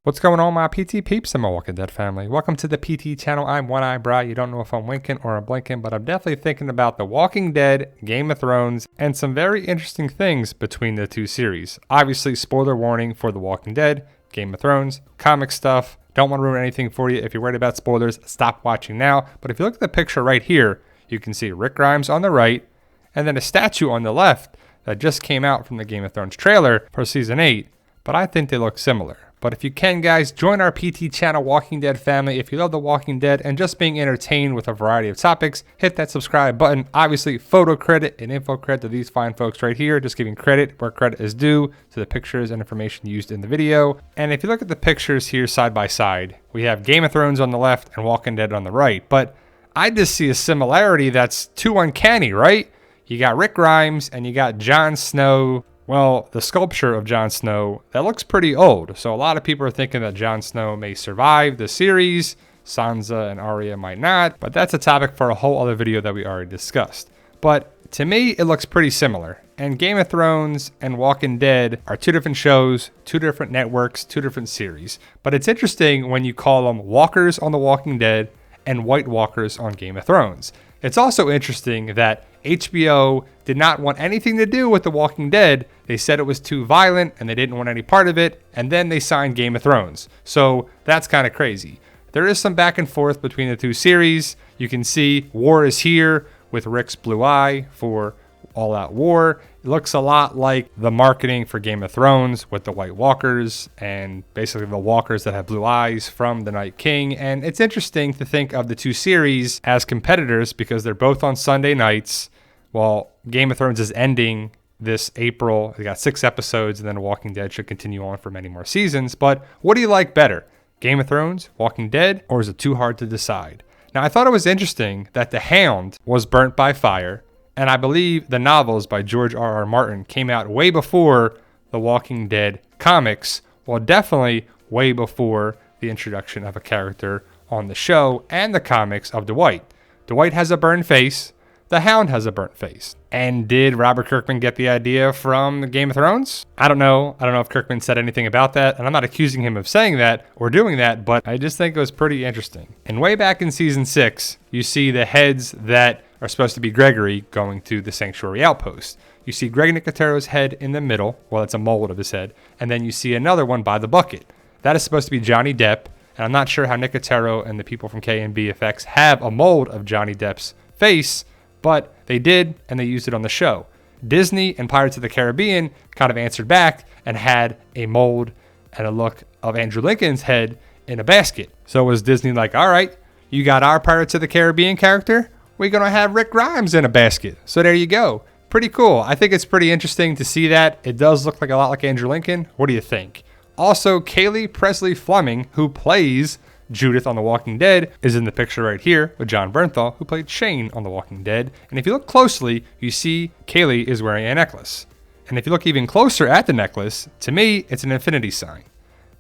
What's going on, my PT peeps and my Walking Dead family? Welcome to the PT channel. I'm One Eye Bri. You don't know if I'm winking or I'm blinking, but I'm definitely thinking about The Walking Dead, Game of Thrones, and some very interesting things between the two series. Obviously, spoiler warning for The Walking Dead, Game of Thrones, comic stuff. Don't want to ruin anything for you. If you're worried about spoilers, stop watching now. But if you look at the picture right here, you can see Rick Grimes on the right, and then a statue on the left that just came out from the Game of Thrones trailer for Season 8, but I think they look similar. But if you can, guys, join our PT channel, Walking Dead family. If you love The Walking Dead and just being entertained with a variety of topics, hit that subscribe button. Obviously, photo credit and info credit to these fine folks right here. Just giving credit where credit is due to the pictures and information used in the video. And if you look at the pictures here side by side, we have Game of Thrones on the left and Walking Dead on the right. But I just see a similarity that's too uncanny, right? You got Rick Grimes and you got Jon Snow. Well, the sculpture of Jon Snow, that looks pretty old. So a lot of people are thinking that Jon Snow may survive the series. Sansa and Arya might not. But that's a topic for a whole other video that we already discussed. But to me, it looks pretty similar. And Game of Thrones and Walking Dead are two different shows, two different networks, two different series. But it's interesting when you call them walkers on The Walking Dead and White Walkers on Game of Thrones. It's also interesting that HBO did not want anything to do with The Walking Dead. They said it was too violent and they didn't want any part of it. And then they signed Game of Thrones. So that's kind of crazy. There is some back and forth between the two series. You can see War is here with Rick's blue eye for All Out War. It looks a lot like the marketing for Game of Thrones with the White Walkers and basically the walkers that have blue eyes from the Night King. And it's interesting to think of the two series as competitors because they're both on Sunday nights. While Game of Thrones is ending this April. They got 6 episodes, and then Walking Dead should continue on for many more seasons. But what do you like better? Game of Thrones, Walking Dead, or is it too hard to decide? Now, I thought it was interesting that The Hound was burnt by fire, and I believe the novels by George R.R. Martin came out way before the Walking Dead comics, well, definitely way before the introduction of a character on the show and the comics of Dwight. Dwight has a burned face. The Hound has a burnt face. And did Robert Kirkman get the idea from the Game of Thrones? I don't know. I don't know if Kirkman said anything about that, and I'm not accusing him of saying that or doing that, but I just think it was pretty interesting. And way back in Season 6, you see the heads that are supposed to be Gregory going to the Sanctuary Outpost. You see Greg Nicotero's head in the middle. Well, it's a mold of his head. And then you see another one by the bucket. That is supposed to be Johnny Depp, and I'm not sure how Nicotero and the people from K&B Effects have a mold of Johnny Depp's face, but they did, and they used it on the show. Disney and Pirates of the Caribbean kind of answered back and had a mold and a look of Andrew Lincoln's head in a basket. So was Disney like, all right, you got our Pirates of the Caribbean character? We're going to have Rick Grimes in a basket. So there you go. Pretty cool. I think it's pretty interesting to see that. It does look like a lot like Andrew Lincoln. What do you think? Also, Kaylee Presley Fleming, who plays Judith on The Walking Dead, is in the picture right here with John Bernthal, who played Shane on The Walking Dead. And if you look closely, you see Kaylee is wearing a necklace. And if you look even closer at the necklace, to me, it's an infinity sign.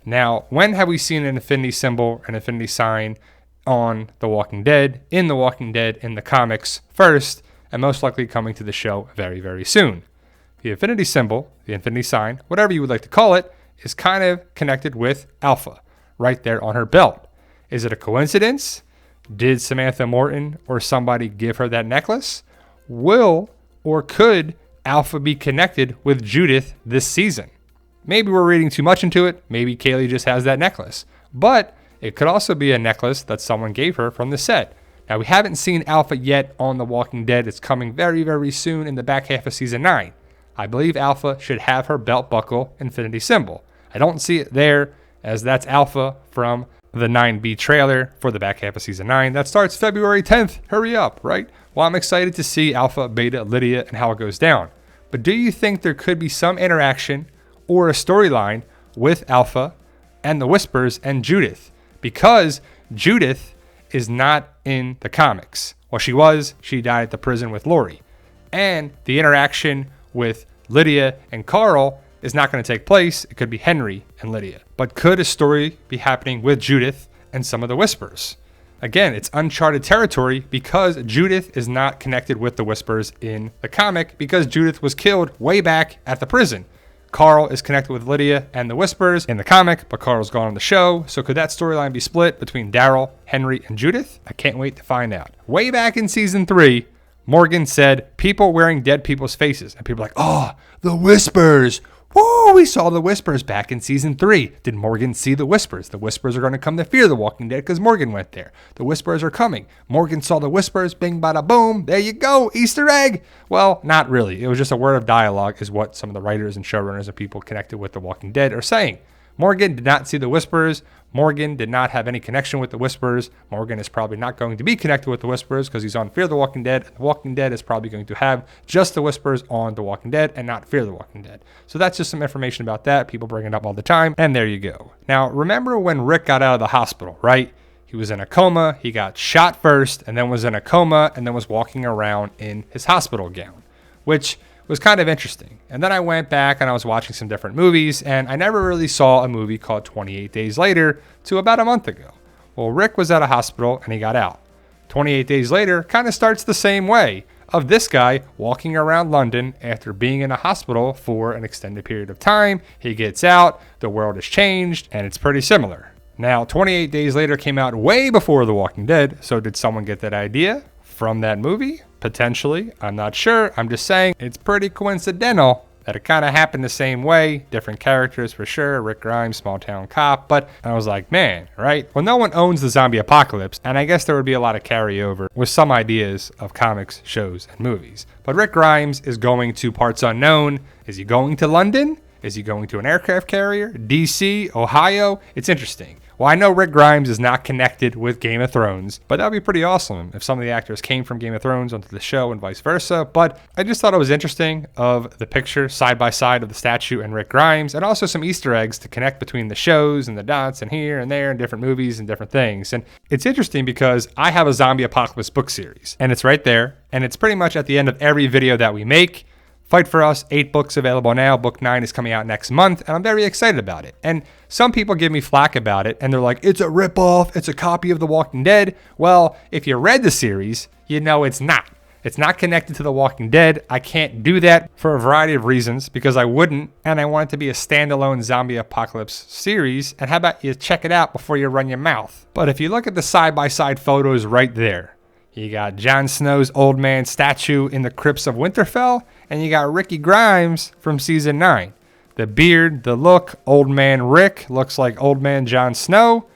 Now, when have we seen an infinity symbol, an infinity sign on The Walking Dead, in The Walking Dead, in the comics first, and most likely coming to the show very, very soon? The infinity symbol, the infinity sign, whatever you would like to call it, is kind of connected with Alpha, right there on her belt. Is it a coincidence? Did Samantha Morton or somebody give her that necklace? Will or could Alpha be connected with Judith this season? Maybe we're reading too much into it. Maybe Kaylee just has that necklace. But it could also be a necklace that someone gave her from the set. Now, we haven't seen Alpha yet on The Walking Dead. It's coming very, very soon in the back half of Season 9. I believe Alpha should have her belt buckle infinity symbol. I don't see it there, as that's Alpha from the 9B trailer for the back half of Season 9. That starts February 10th. Hurry up, right? Well, I'm excited to see Alpha, Beta, Lydia, and how it goes down. But do you think there could be some interaction or a storyline with Alpha and the Whispers and Judith? Because Judith is not in the comics. Well, she was. She died at the prison with Lori. And the interaction with Lydia and Carl is not going to take place. It could be Henry and Lydia. But could a story be happening with Judith and some of the Whispers? Again, it's uncharted territory because Judith is not connected with the Whispers in the comic because Judith was killed way back at the prison. Carl is connected with Lydia and the Whispers in the comic, but Carl's gone on the show. So could that storyline be split between Daryl, Henry, and Judith? I can't wait to find out. Way back in season 3, Morgan said people wearing dead people's faces. And people are like, oh, the Whispers. Woo, we saw the Whispers back in season 3. Did Morgan see the Whispers? The Whispers are going to come to Fear the Walking Dead because Morgan went there. The Whispers are coming. Morgan saw the Whispers, bing, bada, boom. There you go, Easter egg. Well, not really. It was just a word of dialogue is what some of the writers and showrunners and people connected with The Walking Dead are saying. Morgan did not see the Whispers. Morgan did not have any connection with the Whispers. Morgan is probably not going to be connected with the Whispers because he's on Fear the Walking Dead. The Walking Dead is probably going to have just the Whispers on The Walking Dead and not Fear the Walking Dead. So that's just some information about that. People bring it up all the time. And there you go. Now, remember when Rick got out of the hospital, right? He was in a coma. He got shot first and then was in a coma and then was walking around in his hospital gown, which was kind of interesting. And then I went back and I was watching some different movies, and I never really saw a movie called 28 Days Later to about a month ago. Well, Rick was at a hospital and he got out. 28 Days Later kind of starts the same way of this guy walking around London after being in a hospital for an extended period of time. He gets out, the world has changed, and it's pretty similar. Now, 28 Days Later came out way before The Walking Dead, so did someone get that idea from that movie? Potentially. I'm not sure. I'm just saying it's pretty coincidental that it kind of happened the same way. Different characters for sure. Rick Grimes, small town cop. But I was like, man, right? Well, no one owns the zombie apocalypse, and I guess there would be a lot of carryover with some ideas of comics, shows, and movies. But Rick Grimes is going to parts unknown. Is he going to London? Is he going to an aircraft carrier? DC? Ohio? It's interesting. Well, I know Rick Grimes is not connected with Game of Thrones, but that would be pretty awesome if some of the actors came from Game of Thrones onto the show and vice versa. But I just thought it was interesting of the picture side by side of the statue and Rick Grimes, and also some Easter eggs to connect between the shows and the dots and here and there and different movies and different things. And it's interesting because I have a zombie apocalypse book series, and it's right there, and it's pretty much at the end of every video that we make. Fight for Us, 8 books available now. Book 9 is coming out next month, and I'm very excited about it. And some people give me flack about it, and they're like, it's a ripoff, it's a copy of The Walking Dead. Well, if you read the series, you know it's not. It's not connected to The Walking Dead. I can't do that for a variety of reasons because I wouldn't, and I want it to be a standalone zombie apocalypse series. And how about you check it out before you run your mouth? But if you look at the side-by-side photos right there, you got Jon Snow's old man statue in the crypts of Winterfell, and you got Ricky Grimes from season 9. The beard, the look, old man Rick looks like old man Jon Snow.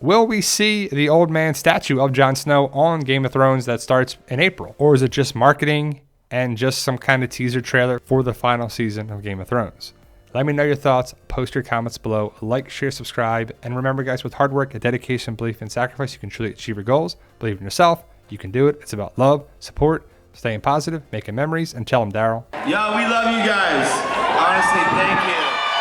Will we see the old man statue of Jon Snow on Game of Thrones that starts in April? Or is it just marketing and just some kind of teaser trailer for the final season of Game of Thrones? Let me know your thoughts. Post your comments below. Like, share, subscribe. And remember, guys, with hard work, dedication, belief, and sacrifice, you can truly achieve your goals. Believe in yourself. You can do it. It's about love, support, staying positive, making memories, and tell them, Daryl. Yo, we love you guys. Honestly, thank you.